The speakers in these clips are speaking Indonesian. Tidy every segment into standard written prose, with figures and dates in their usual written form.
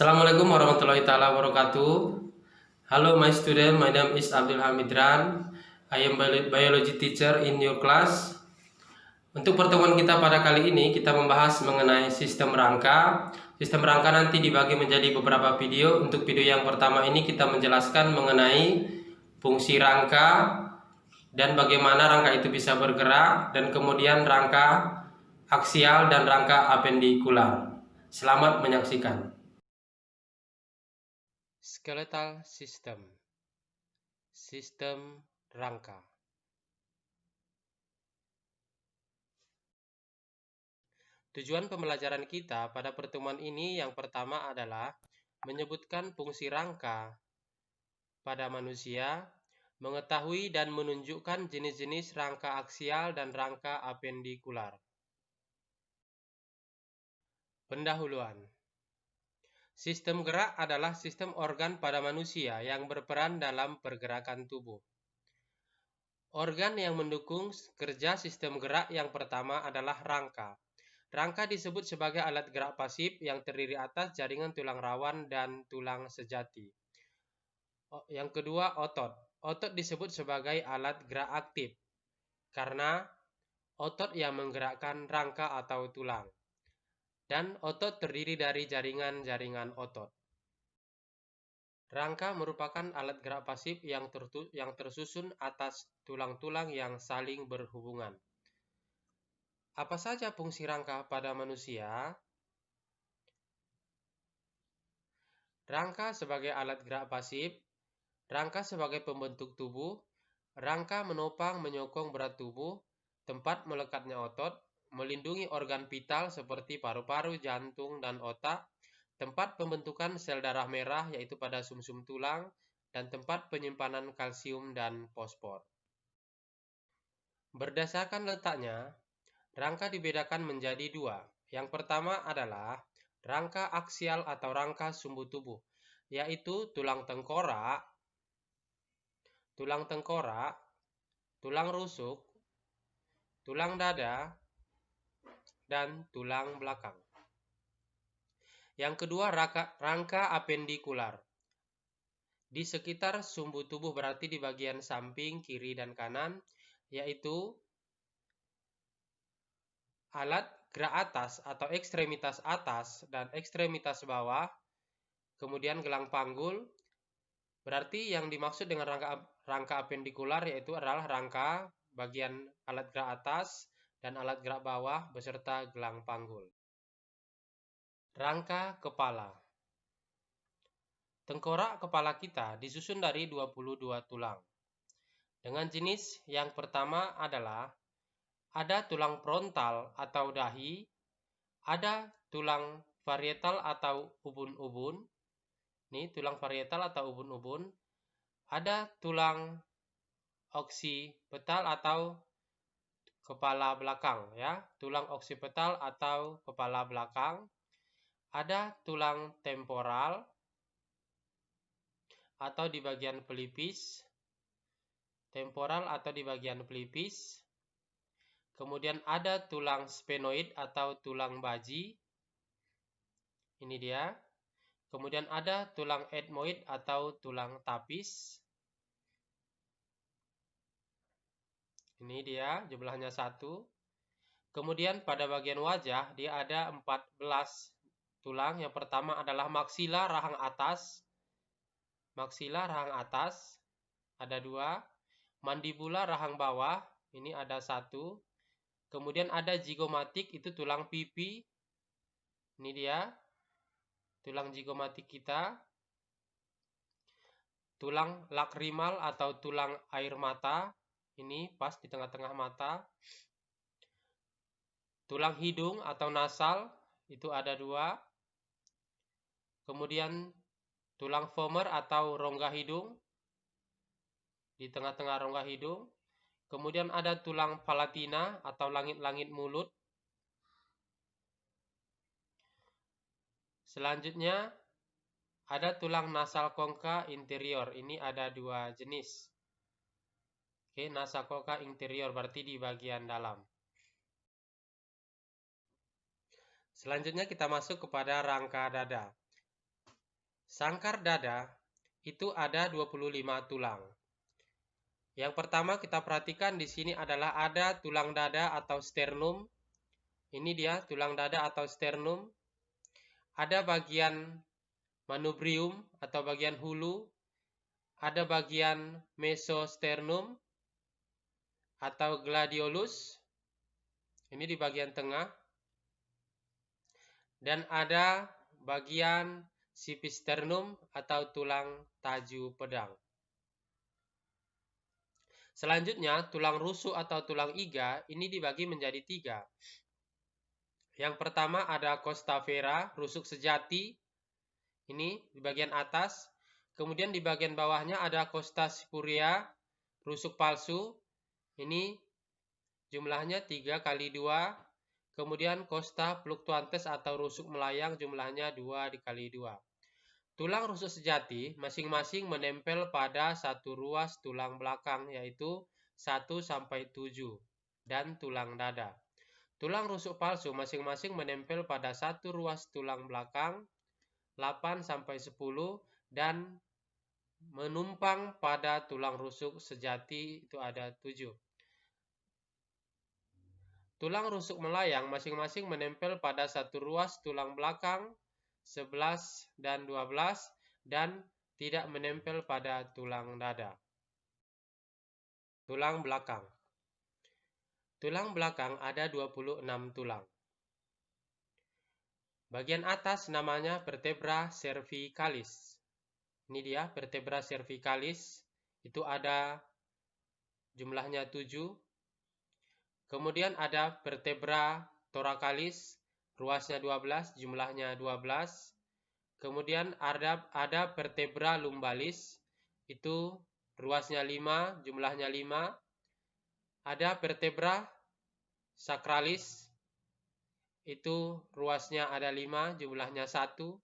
Assalamualaikum warahmatullahi taala wabarakatuh. Hello my student, my name is Abdul Hamidran. I am biology teacher in your class. Untuk pertemuan kita pada kali ini kita membahas mengenai sistem rangka. Sistem rangka nanti dibagi menjadi beberapa video. Untuk video yang pertama ini kita menjelaskan mengenai fungsi rangka dan bagaimana rangka itu bisa bergerak, dan kemudian rangka aksial dan rangka apendikular. Selamat menyaksikan. Skeletal system, sistem rangka. Tujuan pembelajaran kita pada pertemuan ini yang pertama adalah menyebutkan fungsi rangka pada manusia, mengetahui dan menunjukkan jenis-jenis rangka aksial dan rangka apendikular. Pendahuluan. Sistem gerak adalah sistem organ pada manusia yang berperan dalam pergerakan tubuh. Organ yang mendukung kerja sistem gerak yang pertama adalah rangka. Rangka disebut sebagai alat gerak pasif yang terdiri atas jaringan tulang rawan dan tulang sejati. Yang kedua, otot. Otot disebut sebagai alat gerak aktif karena otot yang menggerakkan rangka atau tulang. Dan otot terdiri dari jaringan-jaringan otot. Rangka merupakan alat gerak pasif yang tersusun atas tulang-tulang yang saling berhubungan. Apa saja fungsi rangka pada manusia? Rangka sebagai alat gerak pasif, rangka sebagai pembentuk tubuh, rangka menopang menyokong berat tubuh, tempat melekatnya otot, melindungi organ vital seperti paru-paru, jantung, dan otak, tempat pembentukan sel darah merah yaitu pada sumsum tulang, dan tempat penyimpanan kalsium dan fosfor. Berdasarkan letaknya, rangka dibedakan menjadi dua. Yang pertama adalah rangka aksial atau rangka sumbu tubuh, yaitu tulang tengkorak, tulang rusuk, tulang dada, dan tulang belakang. Yang kedua, rangka apendikular. Di sekitar sumbu tubuh, berarti di bagian samping, kiri, dan kanan, yaitu alat gerak atas atau ekstremitas atas dan ekstremitas bawah, kemudian gelang panggul. Berarti yang dimaksud dengan rangka apendikular yaitu adalah rangka bagian alat gerak atas dan alat gerak bawah beserta gelang panggul. Rangka kepala. Tengkorak kepala kita disusun dari 22 tulang. Dengan jenis yang pertama adalah ada tulang frontal atau dahi, ada tulang varietal atau ubun-ubun. Ini tulang varietal atau ubun-ubun. Ada tulang oksipital atau kepala belakang, ya. Tulang oksipital atau kepala belakang. Ada tulang temporal atau di bagian pelipis. Temporal atau di bagian pelipis. Kemudian ada tulang sphenoid atau tulang baji. Ini dia. Kemudian ada tulang ethmoid atau tulang tapis. Ini dia, jumlahnya 1. Kemudian pada bagian wajah dia ada 14 tulang. Yang pertama adalah maksila rahang atas. Maksila rahang atas ada 2. Mandibula rahang bawah, ini ada 1. Kemudian ada zigomatik, itu tulang pipi. Ini dia, tulang zigomatik kita. Tulang lakrimal atau tulang air mata, ini pas di tengah-tengah mata. Tulang hidung atau nasal, itu ada 2. Kemudian tulang femur atau rongga hidung, di tengah-tengah rongga hidung. Kemudian ada tulang palatina atau langit-langit mulut. Selanjutnya ada tulang nasal congca interior. Ini ada 2 jenis. Oke, nasal congca interior berarti di bagian dalam. Selanjutnya kita masuk kepada rangka dada. Sangkar dada itu ada 25 tulang. Yang pertama kita perhatikan di sini adalah ada tulang dada atau sternum. Ini dia tulang dada atau sternum. Ada bagian manubrium atau bagian hulu. Ada bagian mesosternum atau gladiolus. Ini di bagian tengah. Dan ada bagian sipisternum atau tulang taju pedang. Selanjutnya, tulang rusuk atau tulang iga ini dibagi menjadi 3. Yang pertama ada costa vera, rusuk sejati. Ini di bagian atas. Kemudian di bagian bawahnya ada costa spuria, rusuk palsu. Ini jumlahnya 3 kali 2. Kemudian costa fluctuantes atau rusuk melayang jumlahnya 2 dikali 2. Tulang rusuk sejati masing-masing menempel pada satu ruas tulang belakang yaitu 1 sampai 7 dan tulang dada. Tulang rusuk palsu masing-masing menempel pada satu ruas tulang belakang 8 sampai 10 dan menumpang pada tulang rusuk sejati itu ada 7. Tulang rusuk melayang masing-masing menempel pada satu ruas tulang belakang 11 dan 12 dan tidak menempel pada tulang dada. Tulang belakang. Tulang belakang ada 26 tulang. Bagian atas namanya vertebra cervicalis. Ini dia vertebra cervicalis. Itu ada jumlahnya 7. Kemudian ada vertebra thoracalis, ruasnya 12, jumlahnya 12. Kemudian ada vertebra lumbalis, itu ruasnya 5, jumlahnya 5. Ada vertebra sacralis, itu ruasnya ada 5, jumlahnya 1.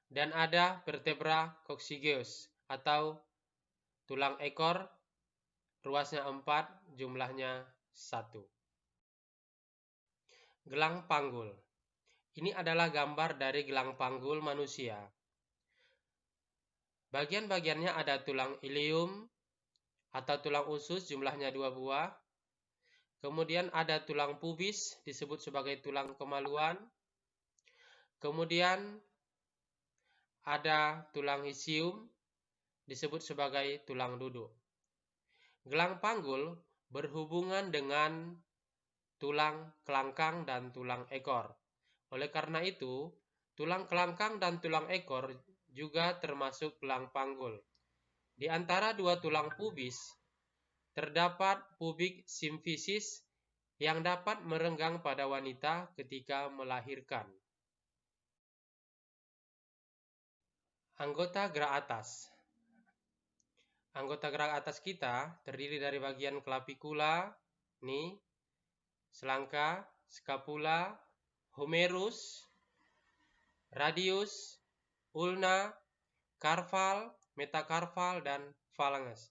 Dan ada vertebra coccygeus atau tulang ekor, ruasnya 4, jumlahnya 1. Gelang panggul. Ini adalah gambar dari gelang panggul manusia. Bagian-bagiannya ada tulang ilium atau tulang usus, jumlahnya 2 buah. Kemudian ada tulang pubis, disebut sebagai tulang kemaluan. Kemudian ada tulang isium, disebut sebagai tulang duduk. Gelang panggul berhubungan dengan tulang kelangkang dan tulang ekor. Oleh karena itu, tulang kelangkang dan tulang ekor juga termasuk gelang panggul. Di antara dua tulang pubis, terdapat pubic symphysis yang dapat merenggang pada wanita ketika melahirkan. Anggota gerak atas. Anggota gerak atas kita terdiri dari bagian clavicula, nih, selangka, scapula, humerus, radius, ulna, carpal, metacarpal, dan phalanges.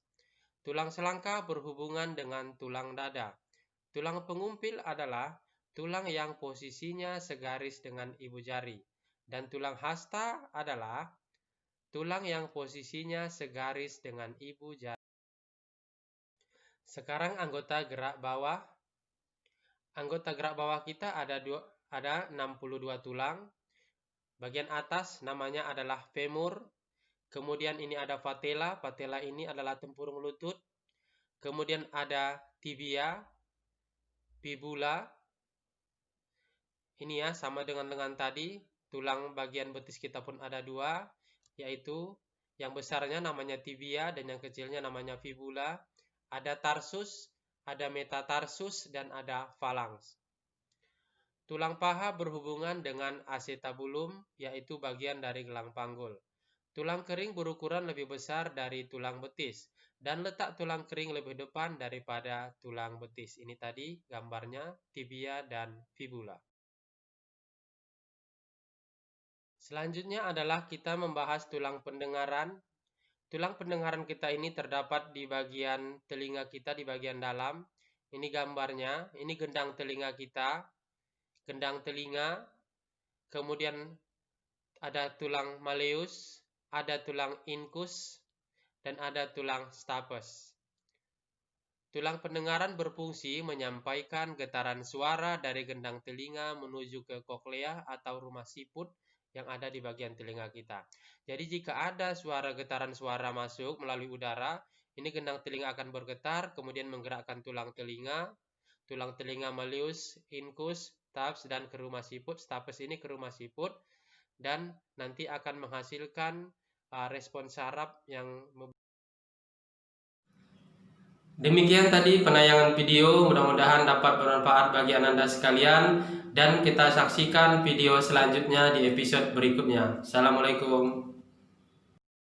Tulang selangka berhubungan dengan tulang dada. Tulang pengumpil adalah tulang yang posisinya segaris dengan ibu jari. Dan tulang hasta adalah tulang yang posisinya segaris dengan ibu jari. Sekarang anggota gerak bawah. Anggota gerak bawah kita ada 62 tulang. Bagian atas namanya adalah femur. Kemudian ini ada patella. Patella ini adalah tempurung lutut. Kemudian ada tibia, fibula. Ini ya sama dengan tadi. Tulang bagian betis kita pun ada 2, yaitu yang besarnya namanya tibia dan yang kecilnya namanya fibula. Ada tarsus, ada metatarsus, dan ada phalanx. Tulang paha berhubungan dengan acetabulum, yaitu bagian dari gelang panggul. Tulang kering berukuran lebih besar dari tulang betis, dan letak tulang kering lebih depan daripada tulang betis. Ini tadi gambarnya tibia dan fibula. Selanjutnya adalah kita membahas tulang pendengaran. Tulang pendengaran kita ini terdapat di bagian telinga kita, di bagian dalam. Ini gambarnya, ini gendang telinga kita. Gendang telinga, kemudian ada tulang malleus, ada tulang incus, dan ada tulang stapes. Tulang pendengaran berfungsi menyampaikan getaran suara dari gendang telinga menuju ke koklea atau rumah siput yang ada di bagian telinga kita. Jadi jika ada getaran suara masuk melalui udara, ini gendang telinga akan bergetar, kemudian menggerakkan tulang telinga malleus, incus, stapes, dan ke rumah siput. Stapes ini ke rumah siput, dan nanti akan menghasilkan respon saraf yang Demikian tadi penayangan video, mudah-mudahan dapat bermanfaat bagi Anda sekalian, dan kita saksikan video selanjutnya di episode berikutnya. Assalamualaikum.